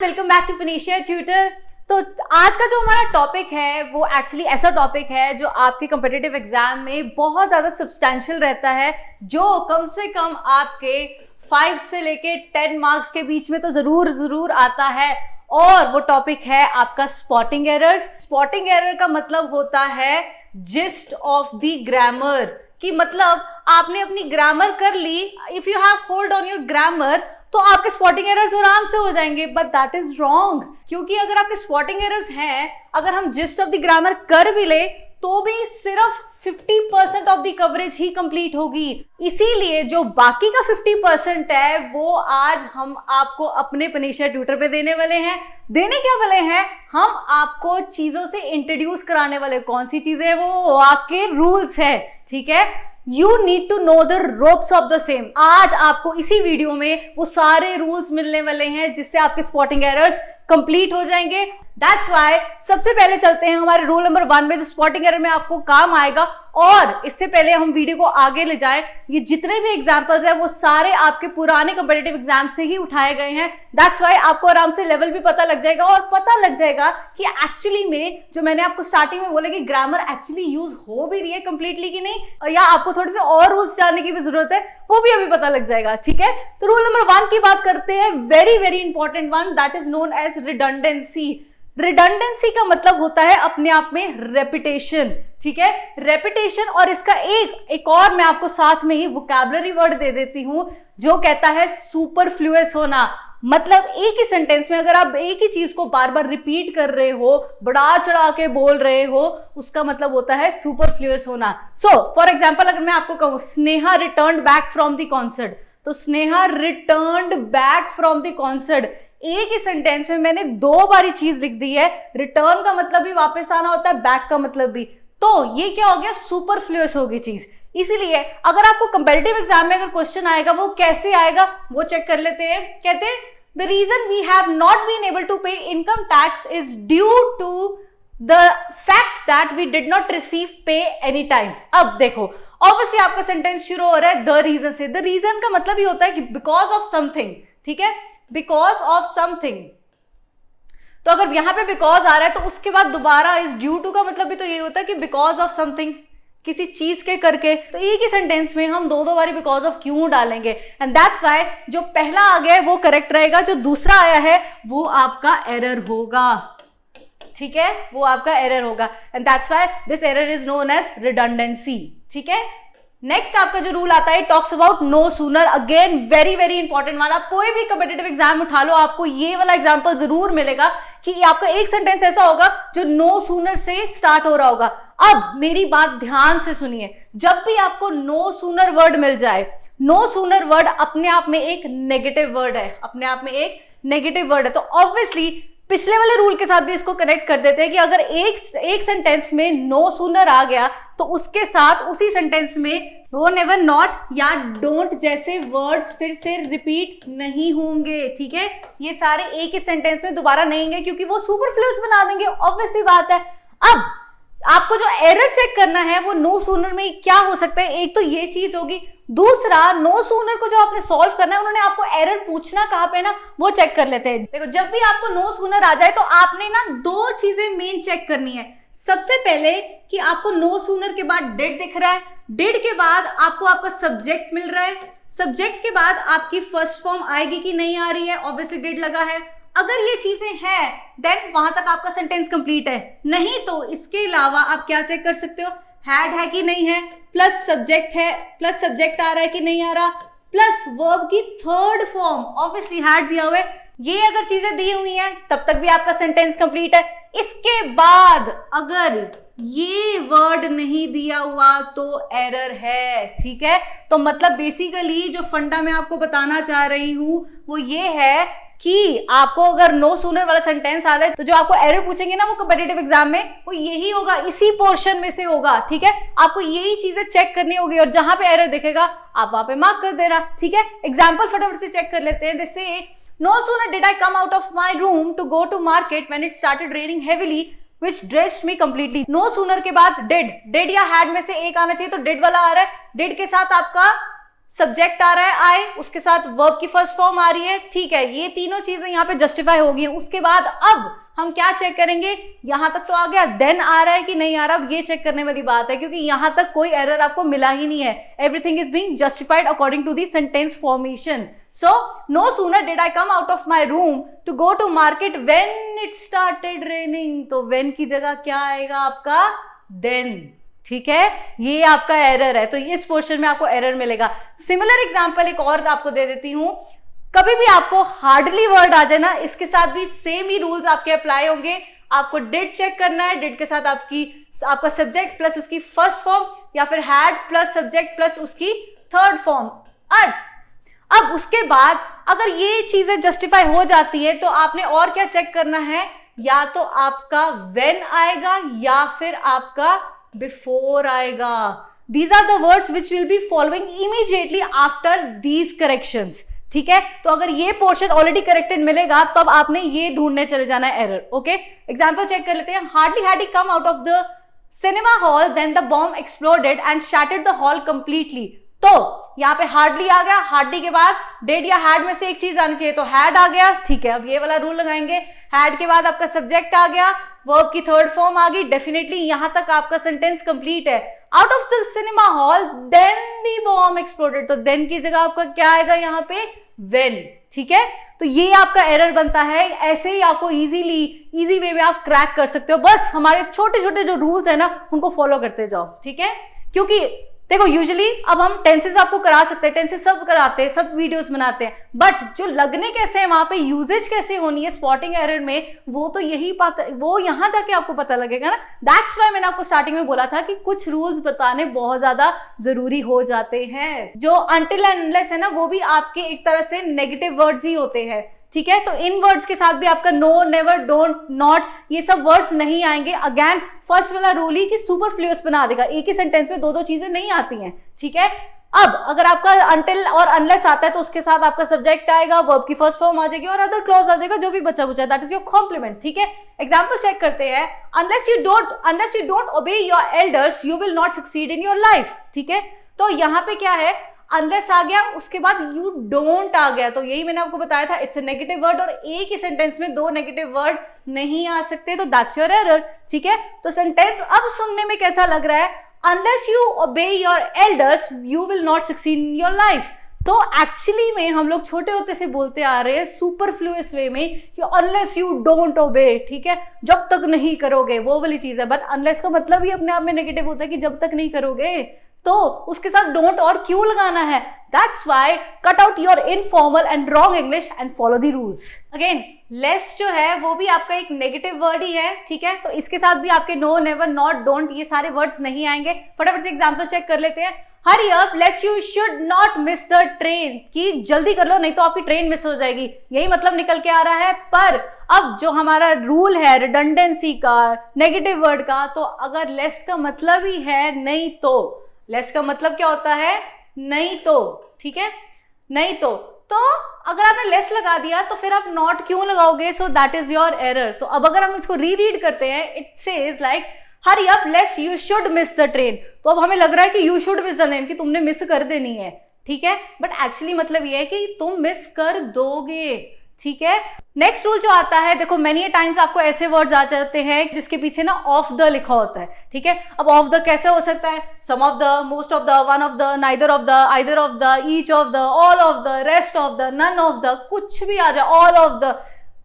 Welcome back to finisher tutor. तो आज का जो हमारा टॉपिक है वो एक्चुअली ऐसा टॉपिक है जो आपके कॉम्पिटिटिव एग्जाम में बहुत ज़्यादा सब्सटेंशियल रहता है, जो कम से कम आपके 5 से लेके 10 मार्क्स के बीच में तो ज़रूर आता है। और वो टॉपिक है आपका स्पॉटिंग एरर्स। स्पॉटिंग एरर का मतलब होता है जिस्ट ऑफ द ग्रामर, कि मतलब आपने अपनी ग्रामर कर ली, if you have hold on your grammar तो आपके स्पॉटिंग एरर्स आराम से हो जाएंगे, बट दैट इज रॉन्ग। क्योंकि अगर आपके स्पॉटिंग एरर्स हैं, अगर हम जिस्ट ऑफ द ग्रामर कर भी ले तो भी सिर्फ 50% of the coverage he complete होगी। इसीलिए जो बाकी का 50% है वो आज हम आपको अपने फिनिशियर ट्यूटर पे देने वाले हैं। देने क्या वाले हैं? हम आपको चीजों से इंट्रोड्यूस कराने वाले। कौन सी चीजें हैं? वो आपके रूल्स है, ठीक है। You need to know the ropes of the same। आज आपको इसी वीडियो में वो सारे रूल्स मिलने वाले हैं जिससे आपके स्पॉटिंग एरर्स कंप्लीट हो जाएंगे। That's why सबसे पहले चलते हैं हमारे रूल नंबर 1 में, जो स्पॉटिंग एरर में आपको काम आएगा। और इससे पहले हम वीडियो को आगे ले जाएं, ये जितने भी एग्जांपल्स हैं वो सारे आपके पुराने कॉम्पिटिटिव एग्जाम से ही उठाए गए हैं। दैट्स वाई आपको आराम से लेवल भी पता लग जाएगा और पता लग जाएगा कि एक्चुअली में जो मैंने आपको स्टार्टिंग में बोला कि ग्रामर एक्चुअली यूज हो भी रही है कंप्लीटली कि नहीं, या आपको थोड़े से और रूल्स जानने की भी जरूरत है, वो भी अभी पता लग जाएगा, ठीक है। तो रूल नंबर 1 की बात करते हैं, very important one, that is known as redundancy. Redundancy का मतलब होता है अपने आप में रेपिटेशन, ठीक है, रेपिटेशन। और इसका एक और मैं आपको साथ में ही वोकैबुलरी वर्ड दे देती हूं जो कहता है सुपरफ्लुअस होना। मतलब एक ही सेंटेंस में अगर आप एक ही चीज को बार बार रिपीट कर रहे हो, बढ़ा चढ़ा के बोल रहे हो, उसका मतलब होता है सुपरफ्लुअस होना। सो फॉर एग्जाम्पल अगर मैं आपको कहूं Sneha returned back from the concert, तो Sneha returned back from the concert, एक ही सेंटेंस में मैंने 2 बारी चीज लिख दी है। रिटर्न का मतलब भी वापस आना होता है, बैक का मतलब भी। तो ये क्या हो गया? सुपरफ्लुअस होगी चीज। इसीलिए अगर आपको कंपैरेटिव एग्जाम में अगर क्वेश्चन आएगा, वो कैसे आएगा वो चेक कर लेते हैं। कहते हैं the reason we have not been able to pay income tax is due to the fact that we did not receive pay any time. अब देखो, ऑब्वियसली आपका सेंटेंस शुरू हो रहा है द रीजन से। द रीजन का मतलब ही होता है कि बिकॉज ऑफ समथिंग, ठीक है, बिकॉज ऑफ समथिंग। तो अगर यहां पे बिकॉज आ रहा है तो उसके बाद दोबारा इस ड्यू टू का मतलब भी तो ये होता है कि बिकॉज ऑफ समथिंग, किसी चीज के करके। तो एक ही सेंटेंस में हम 2 बारी बिकॉज ऑफ क्यों डालेंगे? एंड दैट्स व्हाई जो पहला आ गया है वो करेक्ट रहेगा, जो दूसरा आया है वो आपका एरर होगा, ठीक है, वो आपका एरर होगा। And that's why this error is known as redundancy, ठीक है। नेक्स्ट आपका जो रूल आता है talks about no sooner. Again very important वाला। आप कोई भी कॉम्पिटिटिव एग्जाम उठा लो, आपको ये वाला एग्जांपल जरूर मिलेगा कि आपका एक सेंटेंस ऐसा होगा जो नो सूनर से स्टार्ट हो रहा होगा। अब मेरी बात ध्यान से सुनिए, जब भी आपको नो सूनर वर्ड मिल जाए, नो सूनर वर्ड अपने आप में एक नेगेटिव वर्ड है, अपने आप में एक नेगेटिव वर्ड है। तो ऑब्वियसली पिछले वाले रूल के साथ भी इसको कनेक्ट कर देते हैं कि अगर एक सेंटेंस में नो सूनर आ गया तो उसके साथ उसी सेंटेंस में वो नेवर, नॉट या डोंट जैसे वर्ड्स फिर से रिपीट नहीं होंगे, ठीक है। ये सारे एक ही सेंटेंस में दोबारा नहीं होंगे क्योंकि वो सुपरफ्लुअस बना देंगे, ऑब्वियस सी बात है। अब आपको जो एरर चेक करना है वो नो सूनर में क्या हो सकता है, एक तो ये चीज होगी। दूसरा, नो सूनर को जो आपने सॉल्व करना है, उन्होंने आपको एरर पूछना कहां पे ना, वो चेक कर लेते हैं। देखो, जब भी आपको नो सूनर आ जाए तो आपने ना 2 चीजें मेन चेक करनी है। सबसे पहले कि आपको नो सूनर के बाद डिड दिख रहा है, डिड के बाद आपको आपका सब्जेक्ट मिल रहा है, सब्जेक्ट के बाद आपकी फर्स्ट फॉर्म आएगी कि नहीं आ रही है, ऑब्वियसली डिड लगा है। अगर ये चीजें हैं देन वहां तक आपका सेंटेंस कंप्लीट है। नहीं तो इसके अलावा आप क्या चेक कर सकते हो, हैड है कि नहीं है, प्लस सब्जेक्ट है, प्लस सब्जेक्ट आ रहा है कि नहीं आ रहा, प्लस वर्ब की थर्ड फॉर्म, ऑब्वियसली हैड दिया हुआ है। ये अगर चीजें दी हुई हैं तब तक भी आपका सेंटेंस कंप्लीट है। इसके बाद अगर ये वर्ड नहीं दिया हुआ तो एरर है, ठीक है। तो मतलब बेसिकली जो फंडा मैं आपको बताना चाह रही हूं वो ये है कि आपको अगर नो सूनर वाला सेंटेंस आ जाए तो जो आपको एरर पूछेंगे ना वो कॉम्पिटिटिव एग्जाम में, वो यही होगा, इसी पोर्शन में से होगा, ठीक है। आपको यही चीजें चेक करनी होगी और जहां पे एरर दिखेगा आप वहां पे मार्क कर देना, ठीक है। एग्जाम्पल फटाफट से चेक कर लेते हैं। जैसे no sooner did I come out of my room to go to market when it started raining heavily which dressed me completely। No sooner के बाद डिड या हैड में से एक आना चाहिए, तो डिड वाला आ रहा है। डिड के साथ आपका सब्जेक्ट आ रहा है आई, उसके साथ वर्ब की फर्स्ट फॉर्म आ रही है, ठीक है, ये तीनों चीजें यहाँ पे जस्टिफाई हो गई हैं। उसके बाद अब हम क्या चेक करेंगे, यहां तक तो आ गया, देन आ रहा है कि नहीं आ रहा, अब ये चेक करने वाली बात है, क्योंकि यहां तक कोई एरर आपको मिला ही नहीं है। Everything is being justified according to the sentence formation. So, no sooner did I come out of my room to go to market when it started raining. तो when की जगह क्या आएगा आपका, then, ठीक है, ये आपका एरर है, तो इस पोर्शन में आपको एरर मिलेगा। सिमिलर एग्जांपल एक और आपको दे देती हूं, कभी भी आपको हार्डली वर्ड आ जाए ना, इसके साथ भी सेम ही रूल्स आपके अप्लाई होंगे। आपको डिड चेक करना है, डिड के साथ आपका सब्जेक्ट प्लस उसकी फर्स्ट फॉर्म, या फिर हैड प्लस सब्जेक्ट प्लस उसकी थर्ड फॉर्म। अब उसके बाद अगर ये चीजें जस्टिफाई हो जाती है तो आपने और क्या चेक करना है, या तो आपका when आएगा या फिर आपका before आएगा। These are the words which will be following immediately after these corrections, ठीक है। तो अगर ये पोर्शन ऑलरेडी करेक्टेड मिलेगा तो अब आपने ये ढूंढने चले जाना है एरर। ओके, एग्जाम्पल चेक कर लेते हैं। Hardly had he come out of the cinema hall then the bomb exploded and shattered the hall completely. तो यहाँ पे हार्डली आ गया, हार्डली के बाद डेड या हैड में से एक चीज आनी चाहिए, तो हैड आ गया, ठीक है। अब ये वाला रूल लगाएंगे, हैड के बाद आपका सब्जेक्ट आ गया, वर्ब की थर्ड फॉर्म आ गई, डेफिनेटली यहां तक आपका सेंटेंस कंप्लीट है। Out of the cinema hall then the bomb exploded, तो देन की जगह आपका क्या आएगा यहाँ पे, व्हेन, ठीक है। तो ये आपका एरर बनता है। ऐसे ही आपको इजी वे में आप क्रैक कर सकते हो, बस हमारे छोटे छोटे जो रूल्स है ना उनको फॉलो करते जाओ, ठीक है। क्योंकि देखो यूजुअली अब हम टेंसेस आपको करा सकते हैं, टेंसेस सब कराते हैं, सब वीडियोस बनाते हैं, बट जो लगने कैसे हैं, वहां पे यूजेज कैसे होनी है स्पॉटिंग एरर में, वो तो यही पता, वो यहां जाके आपको पता लगेगा ना। दैट्स व्हाई मैंने आपको स्टार्टिंग में बोला था कि कुछ रूल्स बताने बहुत ज्यादा जरूरी हो जाते हैं। जो अनटिल एंड अनलेस है ना, वो भी आपके एक तरह से नेगेटिव वर्ड्स ही होते हैं, ठीक है। तो इन वर्ड्स के साथ भी आपका नो, नेवर, डोंट, नॉट, ये सब वर्ड्स नहीं आएंगे। अगेन फर्स्ट वाला रूल ही कि सुपरफ्लुअस बना देगा, एक ही सेंटेंस में दो चीजें नहीं आती हैं, ठीक है। अब अगर आपका अनटिल और अनलेस आता है तो उसके साथ आपका सब्जेक्ट आएगा, वर्ब की फर्स्ट फॉर्म आ जाएगी और अदर क्लॉज आ जाएगा, जो भी बचा बुचा, दैट इज योर कॉम्प्लीमेंट, ठीक है। एग्जांपल चेक करते हैं। अनलेस यू डोंट ओबे your elders you will not succeed in your life, ठीक है। तो यहाँ पे क्या है, अनलेस आ गया, उसके बाद यू डोंट आ गया, तो यही मैंने आपको बताया था, इट्स अ नेगेटिव वर्ड, और एक ही सेंटेंस में दो नेगेटिव वर्ड नहीं आ सकते, तो दैट्स योर एरर, ठीक है। तो सेंटेंस अब सुनने में कैसा लग रहा है, अनलेस यू ओबे your elders you will not succeed in your life. तो एक्चुअली में हम लोग छोटे होते से बोलते आ रहे हैं सुपरफ्लुअस वे में कि अनलेस यू डोंट ओबे, ठीक है, जब तक नहीं करोगे, वो वाली चीज है। बट अनलेस का मतलब ही अपने आप में नेगेटिव होता है कि जब तक नहीं करोगे, तो उसके साथ डोंट और क्यों लगाना है। That's why cut out your informal and wrong English and follow the rules. Again less जो है वो भी आपका एक नेगेटिव वर्ड ही है, ठीक है। तो इसके साथ भी आपके नो, नेवर, नॉट, डोंट, ये सारे वर्ड्स नहीं आएंगे। फटाफट से एग्जांपल चेक कर लेते हैं। Hurry up less you should not miss the train, कि जल्दी कर लो नहीं तो आपकी ट्रेन मिस हो जाएगी, यही मतलब निकल के आ रहा है। पर अब जो हमारा रूल है रिडंडेंसी का, नेगेटिव वर्ड का, तो अगर लेस का मतलब ही है नहीं तो, लेस का मतलब क्या होता है, नहीं तो, ठीक है, नहीं तो अगर आपने लेस लगा दिया तो फिर आप नॉट क्यों लगाओगे, so that is your error. तो अब अगर हम इसको रीरीड करते हैं, it says like hurry up less you should miss the train. तो अब हमें लग रहा है कि you should miss the train, कि तुमने मिस कर देनी है, ठीक है, बट एक्चुअली मतलब ये है कि तुम मिस कर दोगे, ठीक है। नेक्स्ट रूल जो आता है, देखो मेनी टाइम्स आपको ऐसे वर्ड्स आ जाते हैं जिसके पीछे ना ऑफ द लिखा होता है, ठीक है। अब ऑफ द कैसे हो सकता है, some of the, most of the, one of the, neither of the, either of the, each of the, all of the, rest of the, none of the, कुछ भी आ जाए, ऑल ऑफ द,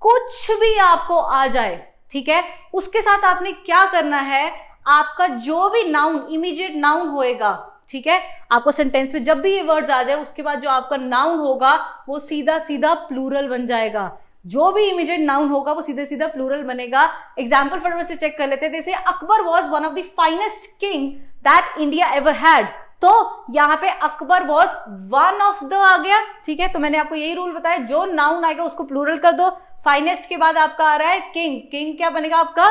कुछ भी आपको आ जाए, ठीक है। उसके साथ आपने क्या करना है, आपका जो भी नाउन, इमीडिएट नाउन होएगा, ठीक है, आपको सेंटेंस में जब भी ये वर्ड्स आ जाए उसके बाद जो आपका नाउन होगा वो सीधा सीधा प्लूरल बन जाएगा। जो भी इमीडिएट नाउन होगा वो सीधा सीधा प्लूरल बनेगा। एग्जाम्पल फटाफट से चेक कर लेते हैं। जैसे Akbar was one of the finest king that India ever had, तो यहाँ पे Akbar was one of the आ गया, ठीक है। तो मैंने आपको यही रूल बताया, जो नाउन आएगा उसको प्लूरल कर दो। फाइनेस्ट के बाद आपका आ रहा है किंग, किंग क्या बनेगा आपका,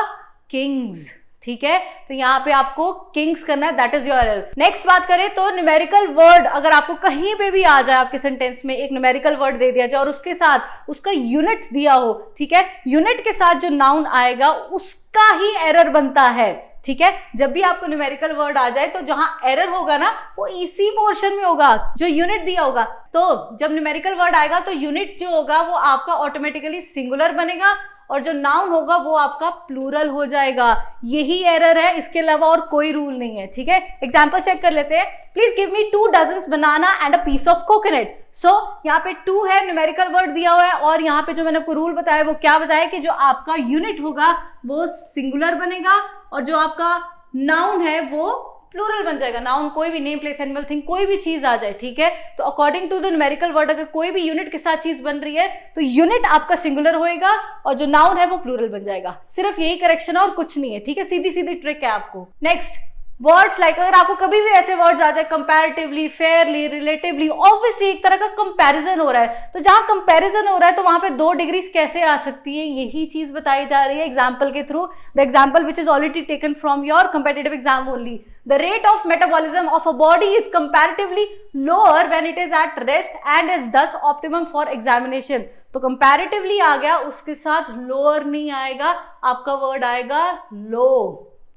किंग्स, ठीक है। तो यहाँ पे आपको किंग्स करना है, that is your error. Next बात करें तो न्यूमेरिकल वर्ड अगर आपको कहीं पे भी आ जाए, आपके सेंटेंस में एक न्यूमेरिकल वर्ड दे दिया जाए और उसके साथ उसका यूनिट दिया हो, ठीक है, यूनिट के साथ जो नाउन आएगा उसका ही एरर बनता है, ठीक है। जब भी आपको न्यूमेरिकल वर्ड आ जाए तो जहां एरर होगा ना वो इसी पोर्शन में होगा जो यूनिट दिया होगा। तो जब न्यूमेरिकल वर्ड आएगा तो यूनिट जो होगा वो आपका ऑटोमेटिकली सिंगुलर बनेगा और जो नाउन होगा वो आपका प्लूरल हो जाएगा। यही एरर है, इसके अलावा और कोई रूल नहीं है, ठीक है। एग्जांपल चेक कर लेते हैं। Please give me 2 dozens banana and a piece of coconut. So यहाँ पे 2 है, न्यूमेरिकल वर्ड दिया हुआ है और यहाँ पे जो मैंने आपको रूल बताया वो क्या बताया कि जो आपका यूनिट होगा वो सिंगुलर बनेगा और जो आपका नाउन है वो प्लूरल बन जाएगा। नाउन कोई भी, नेम प्लेस एनिमल थिंग कोई भी चीज आ जाए, ठीक है। तो according to the numerical word अगर कोई भी यूनिट के साथ चीज बन रही है तो यूनिट आपका सिंगुलर होएगा और जो नाउन है वो प्लूरल बन जाएगा। सिर्फ यही करेक्शन है और कुछ नहीं है, ठीक है। सीधी सीधी ट्रिक है आपको। नेक्स्ट वर्ड्स लाइक, अगर आपको कभी भी ऐसे वर्ड्स आ जाए कंपैरेटिवली, फेयरली, रिलेटिवली, ऑब्वियसली एक तरह का कंपैरिजन हो रहा है। तो जहां कंपैरिजन हो रहा है तो वहां पे 2 डिग्रीज कैसे आ सकती है, यही चीज बताई जा रही है एग्जांपल के through. The example which is already taken from your competitive exam only. The rate of metabolism of a body is comparatively lower when it is at rest and is दस ऑप्टिमम फॉर एग्जामिनेशन। तो comparatively आ गया, उसके साथ lower नहीं आएगा, आपका word आएगा लो,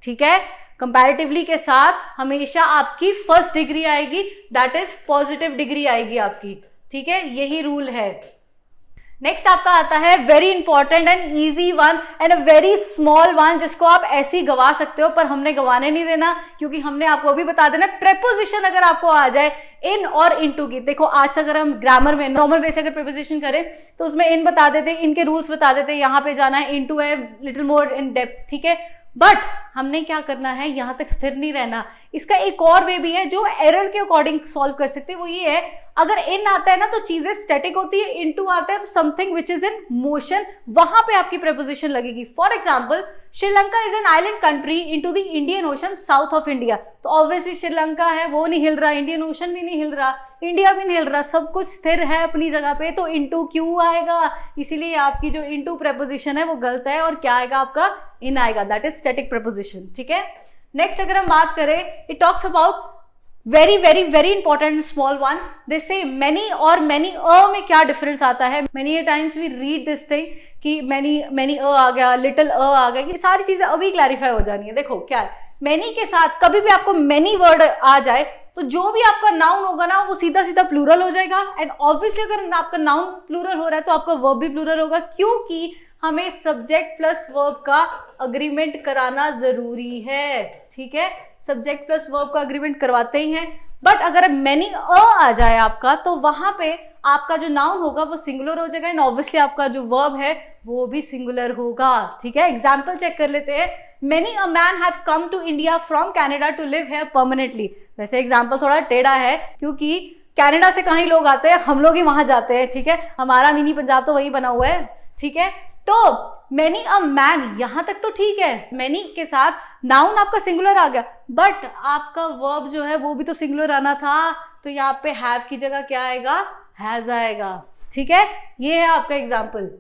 ठीक है। कंपैरेटिवली के साथ हमेशा आपकी फर्स्ट डिग्री आएगी, दैट इज पॉजिटिव डिग्री आएगी आपकी, ठीक है। यही रूल है। नेक्स्ट आपका आता है very important and easy one and a very small one, जिसको आप ऐसे ही गवा सकते हो पर हमने गवाने नहीं देना क्योंकि हमने आपको अभी बता देना प्रेपोजिशन अगर आपको आ जाए इन और इनटू की। देखो आज तक अगर हम ग्रामर में नॉर्मल वे से अगर प्रेपोजिशन करें तो उसमें इन बता देते, इनके रूल्स बता देते, यहाँ पे जाना है, इनटू है लिटिल मोर इन डेप्थ, ठीक है। बट हमने क्या करना है, यहां तक स्थिर नहीं रहना। इसका एक और वे भी है जो एरर के अकॉर्डिंग सॉल्व कर सकते हैं, वो ये है अगर इन आता है ना तो चीजें स्टैटिक होती है, इनटू आता है तो something which is in motion, वहां पे आपकी प्रेपोजिशन लगेगी। For example Sri Lanka is an island country into the Indian ocean south of India. तो ऑब्वियसली श्रीलंका है वो नहीं हिल रहा, इंडियन ओशन भी नहीं हिल रहा, इंडिया भी नहीं हिल रहा, सब कुछ स्थिर है अपनी जगह पे, तो इनटू क्यों आएगा। इसीलिए आपकी जो इनटू प्रेपोजिशन है वो गलत है और क्या आएगा आपका इन आएगा, दैट इज स्टैटिक प्रेपोजिशन, ठीक है। नेक्स्ट अगर हम बात करें, it talks about very very very important small one, they say many और मैनी अ में क्या डिफरेंस आता है। Many times we read this thing कि मैनी अ आ गया, लिटिल अ आ गया, ये सारी चीजें अभी क्लैरिफाई हो जानी है। देखो क्या है, मैनी के साथ कभी भी आपको मैनी वर्ड आ जाए तो जो भी आपका नाउन होगा ना वो सीधा सीधा प्लूरल हो जाएगा। एंड ऑब्वियसली अगर आपका नाउन प्लूरल हो रहा है तो आपका वर्ब भी प्लूरल होगा, क्योंकि हमें सब्जेक्ट प्लस वर्ब का अग्रीमेंट कराना जरूरी है, ठीक है। सब्जेक्ट प्लस वर्ब का अग्रीमेंट करवाते ही हैं। बट अगर मैनी अ आ जाए आपका तो वहां पे आपका जो नाउन होगा वो सिंगुलर हो जाएगा एंड ऑब्वियसली आपका जो वर्ब है वो भी सिंगुलर होगा, ठीक है। एग्जाम्पल चेक कर लेते हैं। Many a man have come to India from Canada to live here permanently। वैसे एग्जाम्पल थोड़ा टेढ़ा है क्योंकि कनाडा से कहीं लोग आते हैं, हम लोग ही वहां जाते हैं, ठीक है। हमारा मिनी पंजाब तो वही बना हुआ है, ठीक है। तो मैनी अ मैन यहां तक तो ठीक है, मैनी के साथ नाउन आपका सिंगुलर आ गया बट आपका वर्ब जो है वो भी तो सिंगुलर आना था, तो यहाँ पे हैव की जगह क्या आएगा, हैज आएगा, ठीक है। ये है आपका एग्जाम्पल।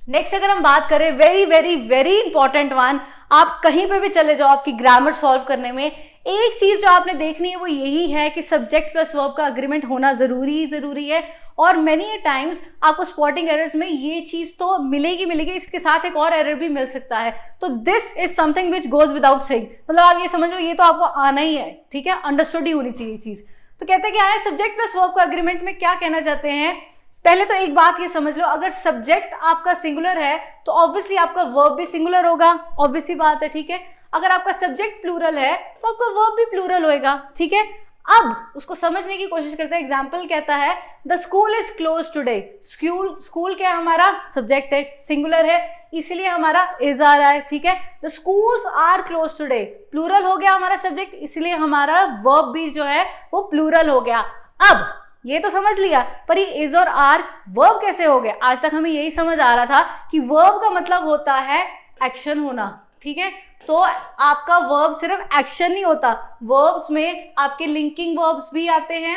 नेक्स्ट अगर हम बात करें very very very important one, आप कहीं पे भी चले जाओ आपकी ग्रामर सॉल्व करने में एक चीज जो आपने देखनी है वो यही है कि सब्जेक्ट प्लस वर्ब का अग्रीमेंट होना जरूरी है। और मेनी टाइम्स आपको स्पॉटिंग एरर्स में ये चीज तो मिलेगी, इसके साथ एक और एरर भी मिल सकता है। तो this is something which goes without saying, मतलब आप ये समझ लो ये तो आपको आना ही है, ठीक है, अंडरस्टूड ही होनी चाहिए चीज। तो कहते हैं क्या है, सब्जेक्ट प्लस वर्ब का अग्रीमेंट में क्या कहना चाहते हैं। पहले तो एक बात ये समझ लो, अगर सब्जेक्ट आपका सिंगुलर है तो ऑब्वियसली आपका वर्ब भी सिंगुलर होगा, ऑब्वियसली बात है, ठीक है। अगर आपका सब्जेक्ट प्लूरल है तो आपका वर्ब भी प्लूरल होएगा, ठीक है। अब उसको समझने की कोशिश करते हैं। एग्जाम्पल कहता है the school is close today. School क्या है, हमारा सब्जेक्ट है, सिंगुलर है, इसलिए हमारा इज आ रहा है, ठीक है। The schools are close today, plural हो गया हमारा सब्जेक्ट, इसलिए हमारा वर्ब भी जो है वो प्लूरल हो गया। अब ये तो समझ लिया, पर ये इज और आर वर्ब कैसे हो गए। आज तक हमें यही समझ आ रहा था कि वर्ब का मतलब होता है एक्शन होना, ठीक है। तो आपका वर्ब सिर्फ एक्शन नहीं होता, वर्ब्स में आपके लिंकिंग वर्ब्स भी आते हैं,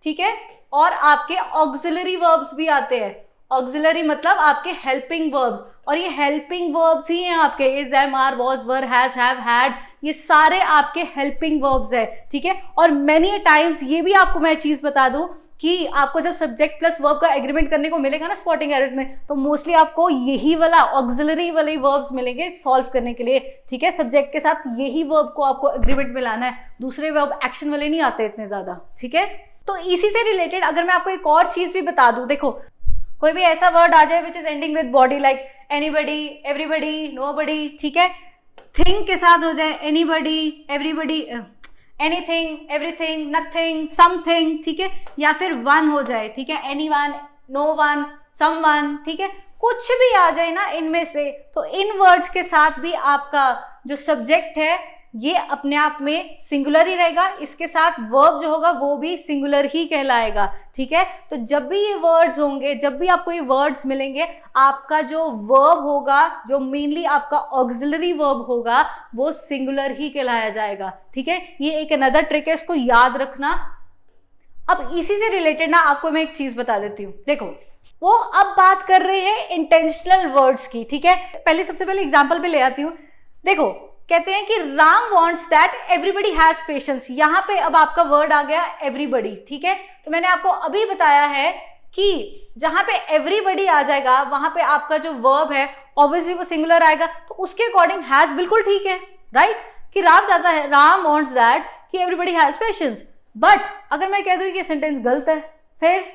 ठीक है, और आपके ऑक्सिलरी वर्ब्स भी आते हैं। ऑक्सिलरी मतलब आपके हेल्पिंग वर्ब्स, और ये हेल्पिंग वर्ब्स ही हैं आपके is, am, are, was, were, has, have, had, ये सारे आपके हेल्पिंग वर्ब्स है, ठीक है। और मेनी टाइम्स ये भी आपको मैं चीज बता दूं कि आपको जब सब्जेक्ट प्लस वर्ब का एग्रीमेंट करने को मिलेगा ना स्पॉटिंग एरर्स में, तो मोस्टली आपको यही वाला ऑक्सिलरी वाले वर्ब्स मिलेंगे सॉल्व करने के लिए, ठीक है। सब्जेक्ट के साथ यही वर्ब को आपको एग्रीमेंट में लाना है, दूसरे वर्ब एक्शन वाले नहीं आते इतने ज्यादा, ठीक है। तो इसी से रिलेटेड अगर मैं आपको एक और चीज भी बता दूं, देखो कोई भी ऐसा वर्ड आ जाए which is ending with body, like anybody, everybody, nobody, ठीक है। थिंग के साथ हो जाए anybody, everybody, anything, everything, nothing, something, ठीक है। या फिर वन हो जाए, ठीक है, एनीवन, नो वन, समवन, ठीक है। कुछ भी आ जाए ना इनमें से, तो इन वर्ड्स के साथ भी आपका जो सब्जेक्ट है ये अपने आप में सिंगुलर ही रहेगा, इसके साथ वर्ब जो होगा वो भी सिंगुलर ही कहलाएगा, ठीक है। तो जब भी ये वर्ड्स होंगे, जब भी आपको ये वर्ड्स मिलेंगे, आपका जो वर्ब होगा, जो मेनली आपका ऑक्सिलरी वर्ब होगा, वो सिंगुलर ही कहलाया जाएगा, ठीक है। ये एक अनदर ट्रिक है, इसको याद रखना। अब इसी से रिलेटेड ना आपको मैं एक चीज बता देती हूँ। देखो वो अब बात कर रहे हैं इंटेंशनल वर्ड्स की, ठीक है। सबसे पहले एग्जाम्पल पे ले आती हूँ। देखो कहते हैं कि Ram wants that everybody has patience. यहाँ पे अब आपका वर्ड आ गया एवरीबडी, ठीक है। तो मैंने आपको अभी बताया है कि जहां पे एवरीबडी आ जाएगा वहां पे आपका जो वर्ब है ऑब्वियसली वो सिंगुलर आएगा, तो उसके अकॉर्डिंग हैज बिल्कुल ठीक है, राइट। कि राम चाहता है, राम वॉन्ट्स दैट कि एवरीबडी हैज पेशेंस। बट अगर मैं कह दूं कि सेंटेंस गलत है, फिर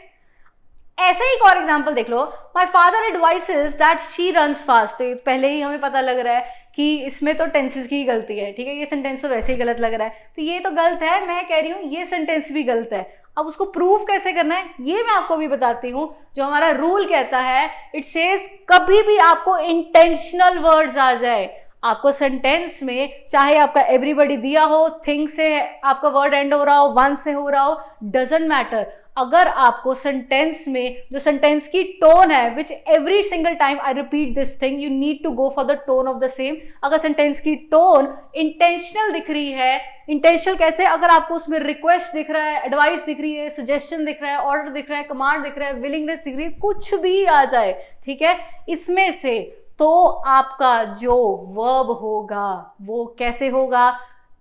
ऐसे ही एक और एग्जाम्पल देख लो, my father advises that she runs fast. तो पहले ही हमें पता लग रहा है कि इसमें तो टेंसेस की गलती है, ठीक है। ये सेंटेंस तो वैसे ही गलत लग रहा है, तो ये तो गलत है, मैं कह रही हूँ ये सेंटेंस भी गलत है। अब उसको प्रूव कैसे करना है ये मैं आपको भी बताती हूँ। जो हमारा रूल कहता है, इट सेज कभी भी आपको इंटेंशनल वर्ड्स आ जाए, आपको सेंटेंस में चाहे आपका एवरीबडी दिया हो, थिंग से आपका वर्ड एंड हो रहा हो, वन से हो रहा हो, डजंट मैटर। अगर आपको सेंटेंस में जो सेंटेंस की टोन है, which every single time I repeat this thing, you need to go for the tone of the same. अगर सेंटेंस की टोन इंटेंशनल दिख रही है, इंटेंशनल कैसे, अगर आपको उसमें रिक्वेस्ट दिख रहा है, एडवाइस दिख रही है, सजेशन दिख रहा है, ऑर्डर दिख रहा है, कमांड दिख रहा है, विलिंगनेस दिख रही है, कुछ भी आ जाए, ठीक है, इसमें से, तो आपका जो वर्ब होगा वो कैसे होगा।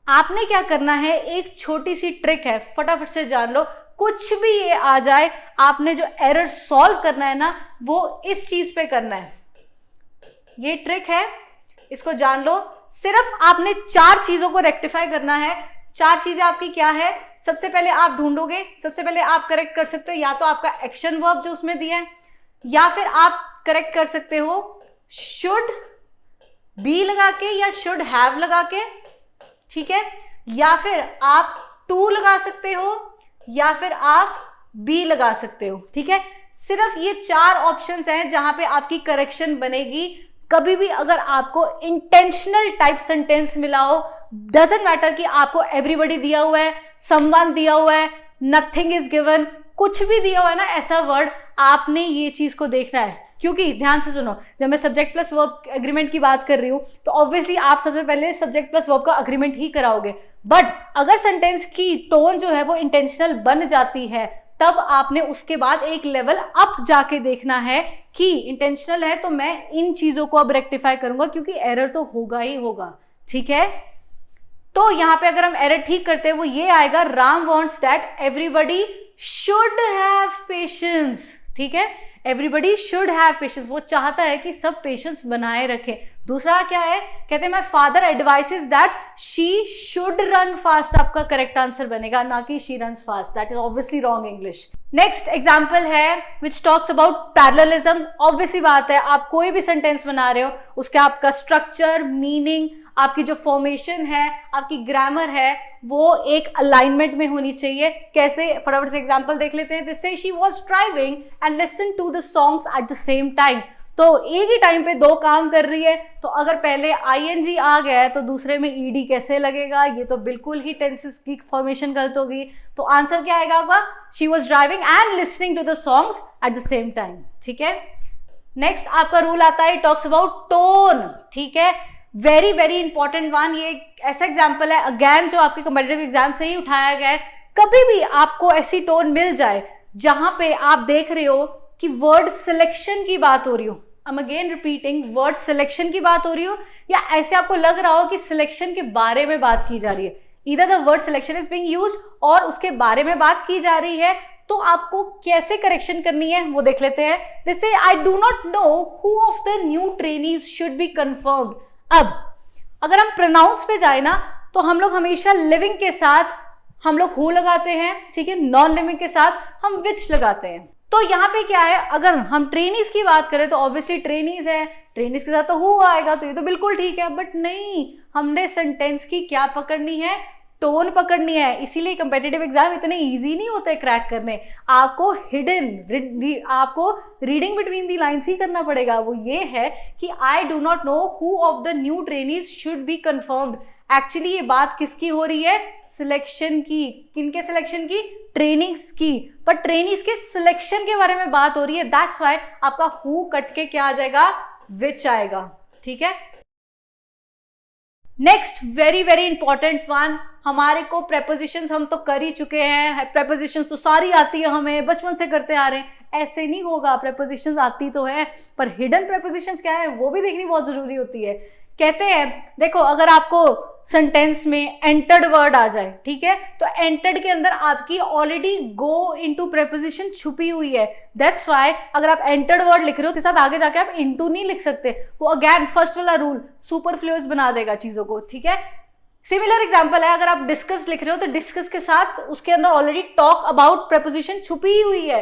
आपने क्या करना है, एक छोटी सी ट्रिक है, फटाफट से जान लो। कुछ भी ये आ जाए, आपने जो एरर सॉल्व करना है ना, वो इस चीज पे करना है। ये ट्रिक है, इसको जान लो। सिर्फ आपने 4 चीजों को रेक्टिफाई करना है। 4 चीजें आपकी क्या है, सबसे पहले आप ढूंढोगे, सबसे पहले आप करेक्ट कर सकते हो या तो आपका एक्शन वर्ब जो उसमें दिया है, या फिर आप करेक्ट कर सकते हो शुड बी लगा के या शुड हैव लगा के, ठीक है, या फिर आप टू लगा सकते हो या फिर आप बी लगा सकते हो, ठीक है। सिर्फ ये 4 ऑप्शंस हैं जहां पे आपकी करेक्शन बनेगी। कभी भी अगर आपको इंटेंशनल टाइप सेंटेंस मिला हो, डजंट मैटर कि आपको एवरीबडी दिया हुआ है, समवन दिया हुआ है, नथिंग इज गिवन, कुछ भी दिया हुआ है ना ऐसा वर्ड, आपने ये चीज को देखना है। क्योंकि ध्यान से सुनो, जब मैं सब्जेक्ट प्लस वर्ब एग्रीमेंट की बात कर रही हूं, तो ऑब्वियसली आप सबसे पहले सब्जेक्ट प्लस वर्ब का एग्रीमेंट ही कराओगे। बट अगर सेंटेंस की टोन जो है वो इंटेंशनल बन जाती है, तब आपने उसके बाद एक लेवल अप जाके देखना है कि इंटेंशनल है तो मैं इन चीजों को अब रेक्टिफाई करूंगा, क्योंकि एरर तो होगा ही होगा, ठीक है। तो यहां पे अगर हम एरर ठीक करते हैं, वो ये आएगा, Ram wants that everybody should have patience, ठीक है। एवरीबडी शुड हैव पेशेंस, वो चाहता है कि सब पेशेंस बनाए रखें। दूसरा क्या है, कहते हैं my father advises that she should run fast. आपका करेक्ट आंसर बनेगा, ना कि she runs fast, that is obviously wrong English. Next example है which talks about parallelism. Obviously बात है, आप कोई भी सेंटेंस बना रहे हो, उसका आपका स्ट्रक्चर, मीनिंग, आपकी जो फॉर्मेशन है, आपकी ग्रामर है, वो एक अलाइनमेंट में होनी चाहिए। कैसे, फटाफट से एग्जांपल देख लेते हैं। दिस से she was driving and listen to the songs at the same time. तो एक ही टाइम पे 2 काम कर रही है, तो अगर पहले आईएनजी आ गया है तो दूसरे में ईडी कैसे लगेगा, ये तो बिल्कुल ही टेंसेस की फॉर्मेशन गलत होगी। तो आंसर क्या आएगा आपका, she was driving and listening to the songs at the same time, ठीक है। नेक्स्ट आपका रूल आता है, टॉक्स अबाउट टोन, ठीक है, वेरी वेरी इंपॉर्टेंट वन। ये ऐसा एग्जाम्पल है, अगेन जो आपके कॉम्पिटिटिव एग्जाम से ही उठाया गया है। कभी भी आपको ऐसी टोन मिल जाए जहां पे आप देख रहे हो कि वर्ड सिलेक्शन की बात हो रही हो, I'm again repeating, word selection की बात हो रही हो, या ऐसे आपको लग रहा हो कि सिलेक्शन के बारे में बात की जा रही है, either the word selection is being used और उसके बारे में बात की जा रही है, तो आपको कैसे करेक्शन करनी है वो देख लेते हैं। जैसे I do not know who of the new trainees should be confirmed. अब अगर हम प्रोनाउंस पे जाए ना तो हम लोग हमेशा लिविंग के साथ हम लोग हु लगाते हैं, ठीक है, नॉन लिविंग के साथ हम विच लगाते हैं। तो यहाँ पे क्या है, अगर हम ट्रेनीज की बात करें तो ऑब्वियसली ट्रेनीज है, ट्रेनीज के साथ तो हु आएगा, तो ये तो बिल्कुल ठीक है। बट नहीं, हमने सेंटेंस की क्या पकड़नी है, टोन पकड़नी है। इसीलिए कंपेटिटिव एग्जाम इतने इजी नहीं होते क्रैक करने। आपको आपको रीडिंग बिटवीन दी लाइंस ही करना पड़ेगा। वो ये है कि I do not know who of the new trainees should be confirmed. Actually ये बात किसकी हो रही है, सिलेक्शन की। किनके सिलेक्शन की, ट्रेनिंग्स की। पर ट्रेनिंग्स के सिलेक्शन के बारे में बात हो रही है, दैट्स व्हाई आपका हु कट के क्या आ जाएगा, विच आएगा, ठीक है। Next very very important one, हमारे को प्रेपोजिशंस हम तो कर ही चुके हैं, प्रेपोजिशंस तो सारी आती है, हमें बचपन से करते आ रहे हैं। ऐसे नहीं होगा, प्रेपोजिशंस आती तो है पर हिडन प्रेपोजिशंस क्या है वो भी देखनी बहुत जरूरी होती है। कहते हैं देखो, अगर आपको सेंटेंस में एंटर्ड वर्ड आ जाए, ठीक है, तो एंटर्ड के अंदर आपकी ऑलरेडी गो इनटू प्रेपोजिशन छुपी हुई है। दैट्स व्हाई अगर आप एंटर्ड वर्ड लिख रहे हो के साथ आगे जाके आप इनटू नहीं लिख सकते। वो अगेन फर्स्ट वाला रूल सुपरफ्लुअस बना देगा चीजों को, ठीक है। सिमिलर एग्जांपल है, अगर आप डिस्कस लिख रहे हो तो डिस्कस के साथ उसके अंदर ऑलरेडी टॉक अबाउट प्रेपोजिशन छुपी हुई है।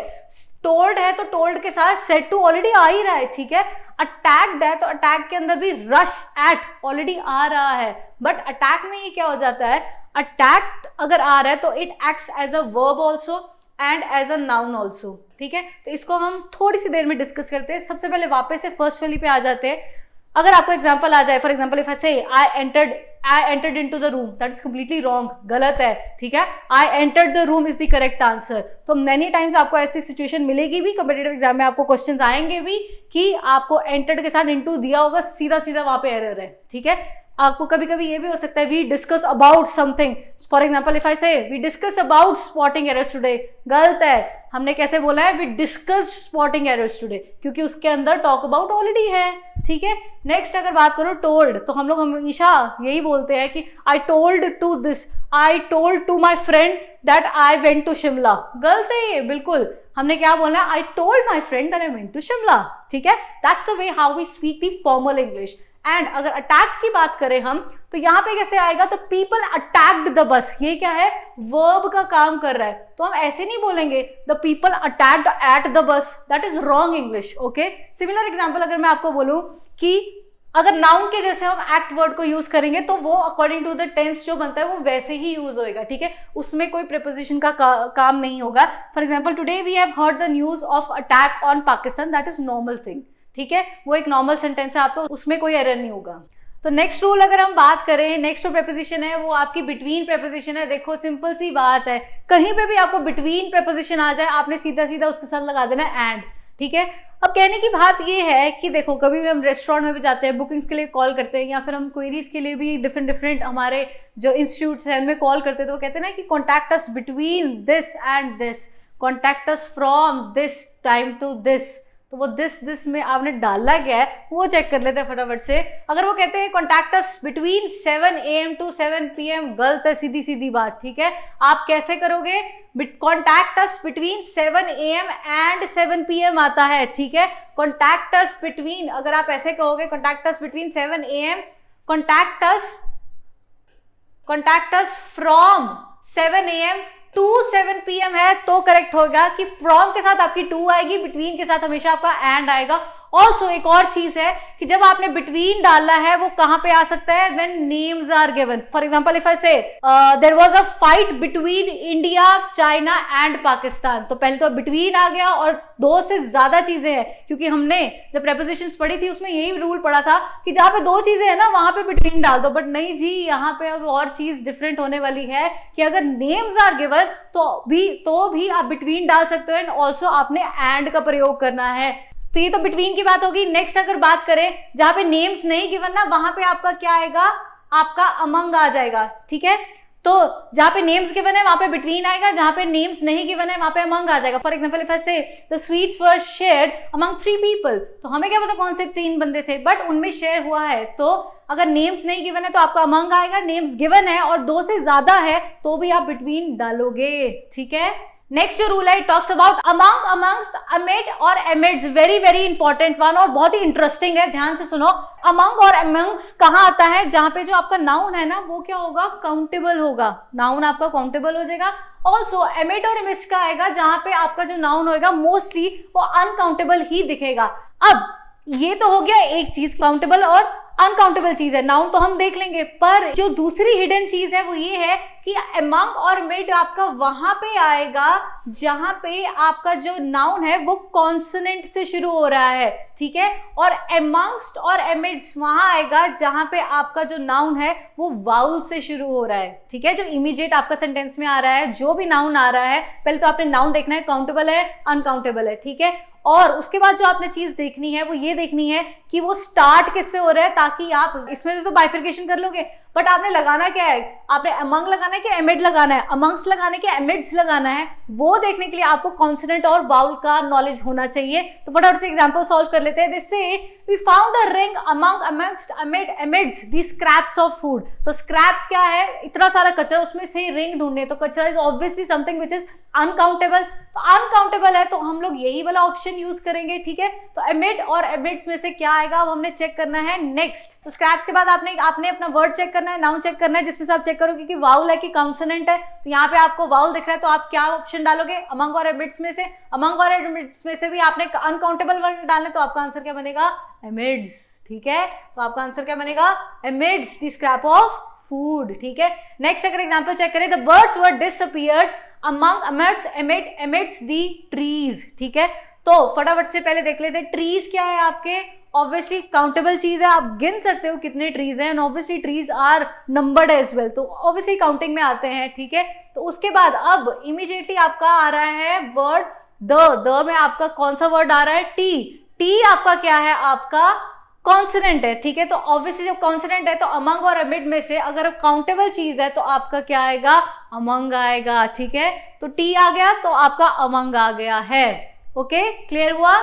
टोल्ड है तो टोल्ड के साथ सेड टू ऑलरेडी आ ही रहा है, ठीक है। अटैक्ड है तो अटैक के अंदर भी रश एट ऑलरेडी आ रहा है। बट अटैक में ये क्या हो जाता है, अटैक अगर आ रहा है तो it acts as a verb also and as a noun also, ठीक है। तो इसको हम थोड़ी सी देर में डिस्कस करते हैं। सबसे पहले वापस से फर्स्ट वाली पे आ जाते हैं। अगर आपको एग्जांपल आ जाए, फॉर एग्जांपल इफ आई से I entered into the room, that is completely wrong, गलत है, ठीक है। I entered the room is the correct answer. तो मेनी टाइम्स आपको ऐसी सिचुएशन मिलेगी भी, कॉम्पिटिटिव एग्जाम में आपको क्वेश्चंस आएंगे भी कि आपको एंटर्ड के साथ इनटू दिया होगा, सीधा सीधा वहां पे एरर है, ठीक है। आपको कभी कभी ये भी हो सकता है we discuss about something, for example if I say we discuss about spotting errors today, गलत है। हमने कैसे बोला है, we discuss spotting errors today, क्योंकि उसके अंदर टॉक अबाउट ऑलरेडी है, ठीक है। नेक्स्ट अगर बात करो टोल्ड, तो हम लोग हमेशा यही बोलते हैं कि I told to this, I told to my friend that I went to Shimla, गलत है ये बिल्कुल। हमने क्या बोलना है, I told my friend that I went to Shimla, ठीक है। That's the way how we speak the formal English. And अगर अटैक की बात करें हम, तो यहां पे कैसे आएगा, तो पीपल अटैक्ड द बस, ये क्या है, वर्ब का काम कर रहा है। तो हम ऐसे नहीं बोलेंगे the people attacked at the bus, that is wrong English, okay. Similar example अगर मैं आपको बोलूं कि अगर नाउन के जैसे हम एक्ट वर्ड को यूज करेंगे तो वो अकॉर्डिंग टू द टेंस जो बनता है वो वैसे ही यूज होएगा, ठीक है। उसमें कोई प्रीपोजिशन का काम नहीं होगा। For example today we have heard the news of attack on Pakistan, that is normal thing, ठीक है। वो एक नॉर्मल सेंटेंस है, आपको उसमें कोई एरर नहीं होगा। तो नेक्स्ट रूल अगर हम बात करें, नेक्स्ट जो प्रेपोजिशन है वो आपकी बिटवीन प्रेपोजिशन है। देखो सिंपल सी बात है, कहीं पे भी आपको बिटवीन प्रेपोजिशन आ जाए, आपने सीधा सीधा उसके साथ लगा देना एंड, ठीक है। अब कहने की बात ये है कि देखो, कभी भी हम रेस्टोरेंट में भी जाते हैं, बुकिंग्स के लिए कॉल करते हैं, या फिर हम क्वेरीज के लिए भी डिफरेंट हमारे जो इंस्टीट्यूट्स हैं उनमें कॉल करते हैं, तो वो कहते हैं ना कि contact us between this and this, contact us from this time to this. तो वो दिस में आपने डाला क्या है वो चेक कर लेते हैं फटाफट से। अगर वो कहते हैं contact us between 7 AM to 7 PM, गलत है, सीधी सीधी बात, ठीक है। आप कैसे करोगे, contact us between 7 AM and 7 PM आता है, ठीक है। कॉन्टैक्ट अस बिटवीन, अगर आप ऐसे कहोगे contact us between 7 AM, contact us from 7 AM to 7 PM है तो करेक्ट होगा कि फ्रॉम के साथ आपकी टू आएगी, बिटवीन के साथ हमेशा आपका एंड आएगा। ऑल्सो एक और चीज है कि जब आपने बिटवीन डालना है वो कहां पे आ सकता है, when names are given. For example if I say there was a fight between India, China and Pakistan, तो पहले तो बिटवीन आ गया और दो से ज्यादा चीजें हैं, क्योंकि हमने जब प्रेपोजिशंस पढ़ी थी उसमें यही रूल पढ़ा था कि जहां पे दो चीजें हैं ना वहां पे बिटवीन डाल दो। बट नहीं जी, यहाँ पे अब और चीज डिफरेंट होने वाली है कि अगर नेम्स आर गिवन तो भी आप बिटवीन डाल सकते हो, एंड ऑल्सो आपने एंड का प्रयोग करना है। तो ये तो बिटवीन की बात होगी। नेक्स्ट अगर बात करें जहां पे नेम्स नहीं गिवन ना, वहां पे आपका क्या आएगा, आपका अमंग आ जाएगा, ठीक है। तो जहां पे नेम्स गिवन है वहां पे बिटवीन आएगा, जहां पे नेम्स नहीं गिवन है वहां पे अमंग आ जाएगा। फॉर एग्जांपल इफ आई से the sweets were shared among 3 people, तो हमें क्या पता कौन से 3 बंदे थे, बट उनमें शेयर हुआ है। तो अगर नेम्स नहीं गिवन है तो आपका अमंग आएगा, नेम्स गिवन है और 2 से ज्यादा है तो भी आप बिटवीन डालोगे, ठीक है। नेक्स्ट जो रूल है it talks about among, amongst, amid और amidst, very very important one और बहुत ही इंटरेस्टिंग है, ध्यान से सुनो। अमंग और अमंगस्ट कहाँ आता है? जहां पे जो आपका नाउन है ना वो क्या होगा? काउंटेबल होगा, नाउन आपका काउंटेबल हो जाएगा। ऑल्सो एमिड और एमिड्स का आएगा जहां पे आपका जो नाउन होगा मोस्टली वो अनकाउंटेबल ही दिखेगा। अब ये तो हो गया एक चीज, काउंटेबल और अनकाउंटेबल चीज है, नाउन तो हम देख लेंगे, पर जो दूसरी हिडन चीज है वो ये है कि अमंग और मिड आपका वहां पे आएगा जहां पे आपका जो नाउन है वो कॉन्सोनेंट से शुरू हो रहा है, ठीक है, और अमंगस्ट और अमिड्स वहां आएगा जहां पे आपका जो नाउन है वो वाउल से शुरू हो रहा है, ठीक है। जो इमीडिएट आपका सेंटेंस में आ रहा है, जो भी नाउन आ रहा है, पहले तो आपने नाउन देखना है काउंटेबल है अनकाउंटेबल है, ठीक है, और उसके बाद जो आपने चीज देखनी है वो ये देखनी है कि वो स्टार्ट किससे हो रहा है, ताकि आप इसमें तो बाइफिकेशन कर लोगे, बट आपने लगाना क्या है, आपने अमंग लगाना है कि एमिड लगाना है, अमंग्स लगाना है कि एमिड्स लगाना है, वो देखने के लिए आपको कॉन्सोनेंट और वाउल का नॉलेज होना चाहिए। तो फटाफट से एग्जांपल सॉल्व कर लेते हैं। जैसे we found a ring among, amongst, amid, amidst the scraps of food. तो स्क्रैप्स क्या है? इतना सारा कचरा, उसमें से रिंग ढूंढने, तो कचरा is obviously something which is uncountable, तो अनकाउंटेबल है तो हम लोग यही वाला ऑप्शन यूज करेंगे, ठीक है। तो एमिड और एमिड्स में से क्या आएगा अब हमने चेक करना है नेक्स्ट। तो स्क्रैप्स के बाद आपने अपना वर्ड चेक करना है, नाउन चेक करना है, जिसमें से आप चेक करोगे कि वाउल है कि कॉन्सोनेंट है। तो यहाँ पे आपको वाउल दिख रहा है तो आप क्या ऑप्शन डालोगे? अमंग और एमिड्स में से। अमंग और एमिड्स में से भी आपने अनकाउंटेबल वर्ड डालने, तो आपका आंसर क्या बनेगा? एमिड्स, ठीक है। तो आपका आंसर क्या बनेगा? Amidst the scrap of food, ठीक है। नेक्स्ट अगर एग्जांपल चेक करें, the birds were disappeared among, amidst, amidst the trees, ठीक है। तो फटाफट से पहले देख लेते हैं ट्रीज क्या है आपके। ऑब्वियसली काउंटेबल चीज है, आप गिन सकते हो कितने ट्रीज हैं, and obviously trees are numbered as well, तो ऑब्वियसली काउंटिंग में आते हैं, ठीक है। तो उसके बाद अब इमीडिएटली आपका आ रहा है वर्ड द में आपका कौन सा वर्ड आ रहा है? टी आपका क्या है? आपका कॉन्सोनेंट है, ठीक है। तो ऑब्वियसली जब कॉन्सोनेंट है तो अमंग और अमिड में से अगर काउंटेबल चीज है तो आपका क्या आएगा? अमंग आएगा, ठीक है। तो टी आ गया तो आपका अमंग आ गया है। ओके, क्लियर हुआ?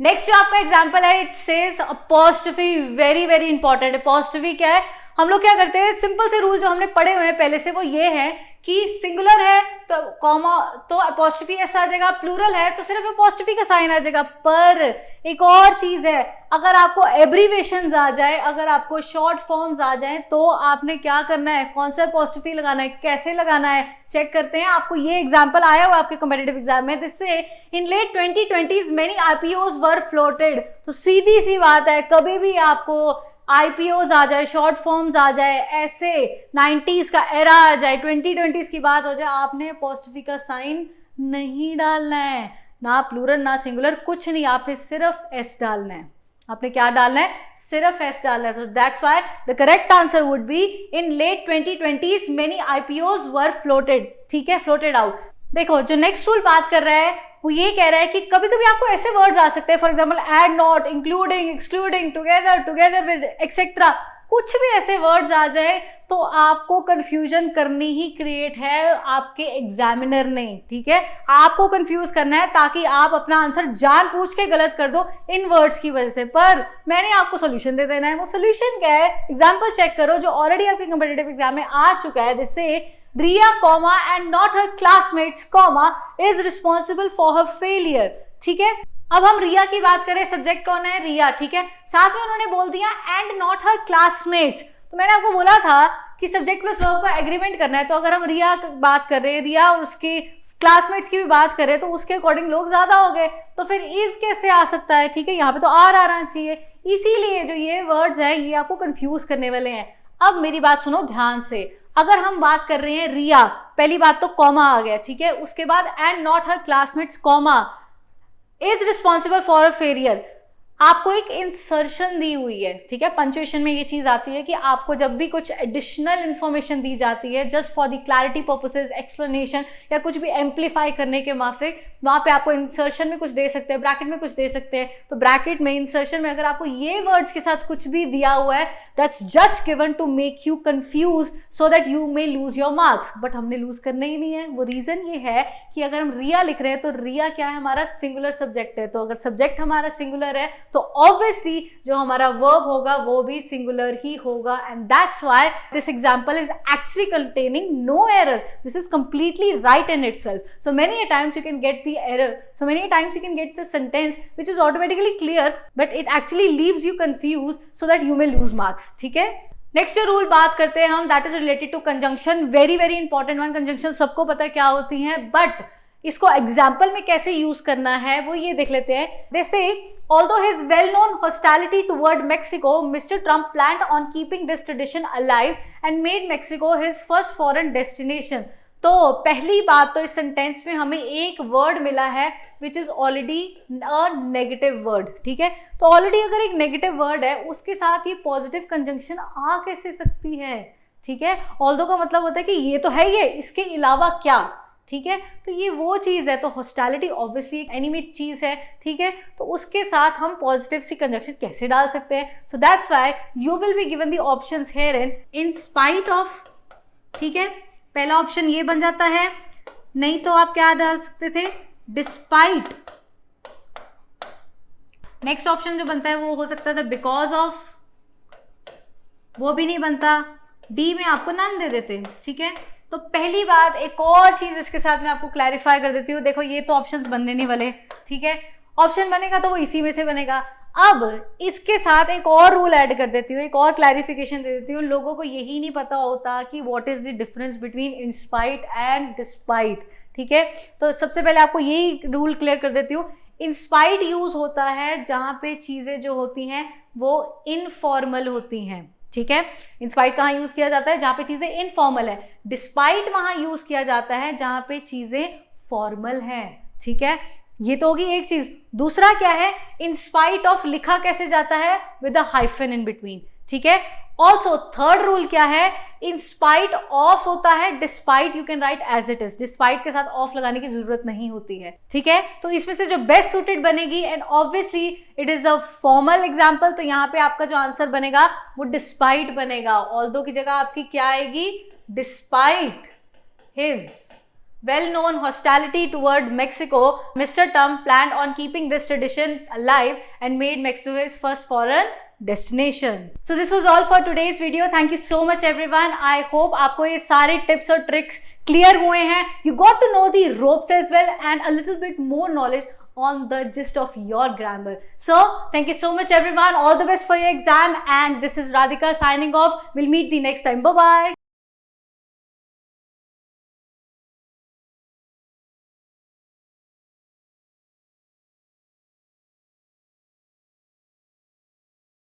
नेक्स्ट जो आपका एग्जांपल है, it says apostrophe, very very important. Apostrophe क्या है? हम लोग क्या करते हैं, सिंपल से रूल जो हमने पढ़े हुए हैं पहले से, वो ये है कि सिंगुलर है तो कॉमा तो अपॉस्ट्रोफी एस आ जाएगा, प्लूरल है तो सिर्फ अपॉस्ट्रोफी का साइन आ जाएगा। पर एक और चीज है, अगर आपको एब्रीवेशंस आ जाए, अगर आपको शॉर्ट फॉर्म्स आ जाए, तो आपने क्या करना है? कौन सा अपॉस्ट्रोफी लगाना है, कैसे लगाना है, चेक करते हैं। आपको ये एग्जांपल आया हुआ आपके कॉम्पिटिटिव एग्जाम में, जिससे इन लेट 2020s मेनी आईपीओज वर फ्लोटेड। तो सीधी सी बात है, कभी भी आपको आईपीओज आ जाए, शॉर्ट फॉर्म्स आ जाए, ऐसे 90s का एरा आ जाए, 2020s की बात हो जाए, आपने अपॉस्ट्रोफी का साइन नहीं डालना है, ना प्लूरल ना सिंगुलर, कुछ नहीं, आपने सिर्फ एस डालना है। आपने क्या डालना है? सिर्फ एस डालना है। So that's why the correct answer would be in late 2020s many IPOs were floated, ठीक है, floated out। देखो जो नेक्स्ट रूल बात कर रहा है वो ये कह रहा है कि कभी कभी आपको ऐसे वर्ड्स आ सकते हैं, for example add, not, including, excluding, together, together with, etcetera, कुछ भी ऐसे वर्ड्स आ जाए तो आपको कंफ्यूजन करनी ही क्रिएट है आपके एग्जामिनर ने, ठीक है। आपको कंफ्यूज करना है ताकि आप अपना आंसर जानबूझ के गलत कर दो इन वर्ड्स की वजह से, पर मैंने आपको सोल्यूशन दे देना है। वो सोल्यूशन क्या है? एग्जाम्पल चेक करो जो ऑलरेडी आपके कॉम्पिटिटिव एग्जाम में आ चुका है, जिससे Riya, comma and not her classmates, comma is responsible for her failure, ठीक है। अब हम रिया की बात करें, सब्जेक्ट कौन है? रिया, ठीक है। साथ में उन्होंने बोल दिया and not her classmates। तो मैंने आपको बोला था कि सब्जेक्ट प्लस वर्ब का एग्रीमेंट करना है, तो अगर हम रिया की बात कर रहे हैं, रिया और उसके क्लासमेट्स की भी बात करें, तो उसके अकॉर्डिंग लोग ज्यादा हो गए, तो फिर इज कैसे आ सकता है, ठीक है। यहाँ पे तो आर आना चाहिए, इसीलिए जो ये वर्ड्स है ये आपको कंफ्यूज करने वाले हैं। अब मेरी बात सुनो ध्यान से, अगर हम बात कर रहे हैं रिया, पहली बात तो कॉमा आ गया, ठीक है। उसके बाद and not her classmates, comma is responsible for a failure, आपको एक इंसर्शन दी हुई है, ठीक है। पंक्चुएशन में ये चीज आती है कि आपको जब भी कुछ एडिशनल इंफॉर्मेशन दी जाती है just for the clarity purposes, explanation या कुछ भी एम्पलीफाई करने के माफिक, वहां पे आपको इंसर्शन में कुछ दे सकते हैं, ब्रैकेट में कुछ दे सकते हैं। तो ब्रैकेट में, इंसर्शन में अगर आपको ये वर्ड्स के साथ कुछ भी दिया हुआ है, that's just given to make you confuse so that you may lose your marks, but हमने लूज करना ही नहीं है। वो रीजन ये है कि अगर हम रिया लिख रहे हैं तो रिया क्या है? हमारा सिंगुलर सब्जेक्ट है, तो अगर सब्जेक्ट हमारा सिंगुलर है तो ऑब्वियसली जो हमारा वर्ब होगा वो भी सिंगुलर ही होगा, and that's why this example is actually containing no error. This is completely right in itself. So many times you can get the error, so many times you can get the sentence which is automatically clear but it actually leaves you confuse so that you may lose marks. ठीक है, next जो rule बात करते हैं हम, that is related to conjunction. Very very important one. Conjunction सबको पता है क्या होती है, बट इसको एग्जाम्पल में कैसे यूज करना है वो ये देख लेते हैं. दे से although his well-known hostility toward Mexico, Mr. Trump planned on keeping this tradition alive and made Mexico his first foreign destination. तो पहली बात तो इस सेंटेंस में हमें एक वर्ड मिला है which is already a negative word. ठीक है, तो ऑलरेडी अगर एक नेगेटिव वर्ड है उसके साथ ये पॉजिटिव कंजंक्शन आ कैसे सकती है. ठीक है, ऑल्दो का मतलब होता है कि ये तो है, ये इसके अलावा क्या. ठीक है, तो ये वो चीज़ है. तो हॉस्टिलिटी ऑब्वियसली एक एनिमी चीज़ है. ठीक है, तो उसके साथ हम पॉजिटिव सी कंजंक्शन कैसे डाल सकते हैं. So that's why you will be given the options here in spite of. ठीक है, पहला ऑप्शन ये बन जाता है, नहीं तो आप क्या डाल सकते थे, डिस्पाइट. नेक्स्ट ऑप्शन जो बनता है वो हो सकता था बिकॉज ऑफ, वो भी नहीं बनता. डी में आपको नन दे देते. ठीक है, तो पहली बात, एक और चीज इसके साथ मैं आपको क्लैरिफाई कर देती हूँ. देखो ये तो ऑप्शंस बनने नहीं वाले. ठीक है, ऑप्शन बनेगा तो वो इसी में से बनेगा. अब इसके साथ एक और रूल ऐड कर देती हूँ, एक और क्लैरिफिकेशन दे देती हूँ. लोगों को यही नहीं पता होता कि what is the difference between in spite and despite. ठीक है, तो सबसे पहले आपको यही रूल क्लियर कर देती हूँ. इंस्पाइट यूज होता है जहाँ पे चीजें जो होती हैं वो इनफॉर्मल होती हैं. ठीक है, इंस्पाइट कहाँ यूज किया जाता है, जहाँ पे चीजें इनफॉर्मल है. डिस्पाइट वहां यूज किया जाता है जहाँ पे चीजें फॉर्मल हैं. ठीक है, ये तो होगी एक चीज. दूसरा क्या है, इन स्पाइट ऑफ लिखा कैसे जाता है, with a hyphen in between. ठीक है, ऑल्सो थर्ड रूल क्या है, इन स्पाइट ऑफ होता है, despite you can write as it is. Despite के साथ ऑफ लगाने की जरूरत नहीं होती है. ठीक है, तो इसमें से जो बेस्ट सूटेड बनेगी, and obviously it is a formal example, तो यहाँ पे आपका जो आंसर बनेगा वो डिस्पाइट बनेगा. ऑल्दो की जगह आपकी क्या आएगी, despite his well-known hostility toward Mexico, Mr. Trump planned on keeping this tradition alive and made Mexico his first foreign destination. So this was all for today's video. Thank you so much everyone. I hope आपको ये सारे tips और tricks clear हुए हैं. You got to know the ropes as well and a little bit more knowledge on the gist of your grammar. So thank you so much everyone. All the best for your exam, and this is Radhika signing off. We'll meet the next time. Bye bye.